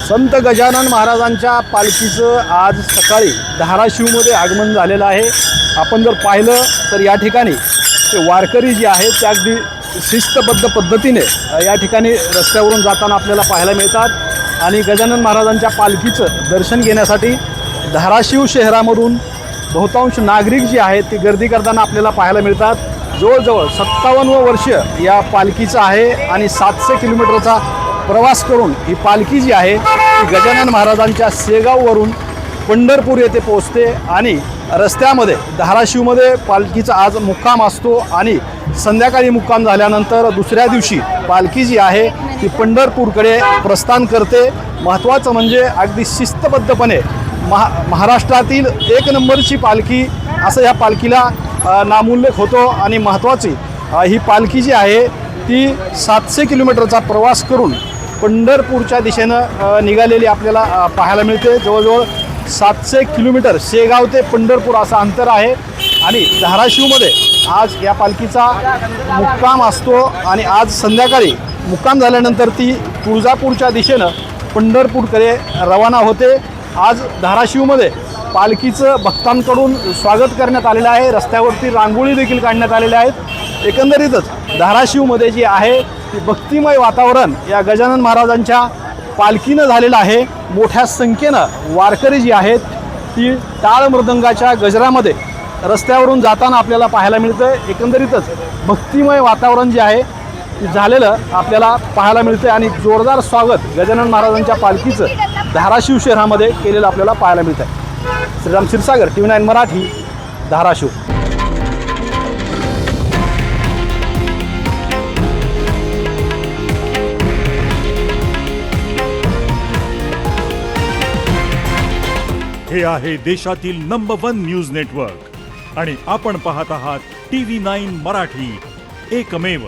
संत गजानन महाराजांच्या पालखीचं आज सकाळी धाराशिवमध्ये आगमन झालेलं आहे। आपण जर पाहिलं तर या ठिकाणी ते वारकरी जे आहेत ते अगदी शिस्तबद्ध पद्धतीने या ठिकाणी रस्त्यावरून जाताना आपल्याला पाहायला मिळतात आणि गजानन महाराजांच्या पालखीचं दर्शन घेण्यासाठी धाराशिव शहरामधून बहुतांश नागरिक जे आहेत ती गर्दी करताना आपल्याला पाहायला मिळतात। जवळजवळ 57 वर्ष या पालखीचं आहे आणि 700 किलोमीटरचा प्रवास करून ही पालखी जी आहे ती गजानन महाराजांच्या शेगाववरून पंढरपूर येथे पोहोचते आणि रस्त्यामध्ये धाराशिवमध्ये पालखीचा आज मुक्काम असतो आणि संध्याकाळी मुक्काम झाल्यानंतर दुसऱ्या दिवशी पालखी जी आहे ती पंढरपूरकडे प्रस्थान करते। महत्त्वाचं म्हणजे अगदी शिस्तबद्धपणे महाराष्ट्रातील एक नंबरची पालखी असं या पालखीला नामोल्लेख होतो आणि महत्त्वाची ही पालखी जी आहे ती 700 किलोमीटरचा प्रवास करून पंढरपूरच्या दिशेनं निघालेली आपल्याला पाहायला मिळते। जवळजवळ 700 किलोमीटर शेगाव ते पंढरपूर असं अंतर आहे आणि धाराशिवमध्ये आज या पालखीचा मुक्काम असतो आणि आज संध्याकाळी मुक्काम झाल्यानंतर ती तुळजापूरच्या दिशेनं पंढरपूरकडे रवाना होते। आज धाराशिवमध्ये पालखीचं भक्तांकडून स्वागत करण्यात आलेलं आहे। रस्त्यावरती रांगोळी देखील काढण्यात आलेल्या आहेत। एकंदरीतच धाराशिवमध्ये जी आहे ती भक्तिमय वातावरण या गजानन महाराजांच्या पालखीनं झालेलं आहे। मोठ्या संख्येनं वारकरी जी आहेत ती टाळ मृदंगाच्या गजरामध्ये रस्त्यावरून जाताना आपल्याला पाहायला मिळतं। एकंदरीतच भक्तिमय वातावरण जे आहे ते झालेलं आपल्याला पाहायला मिळतं आणि जोरदार स्वागत गजानन महाराजांच्या पालखीचं धाराशिव शहरामध्ये केलेलं आपल्याला पाहायला मिळतं आहे। श्रीराम क्षीरसागर TV9 मराठी धाराशिव। हे आहे देशातील नंबर 1 न्यूज नेटवर्क आणि आपण पाहत आहात TV9 मराठी, एकमेव।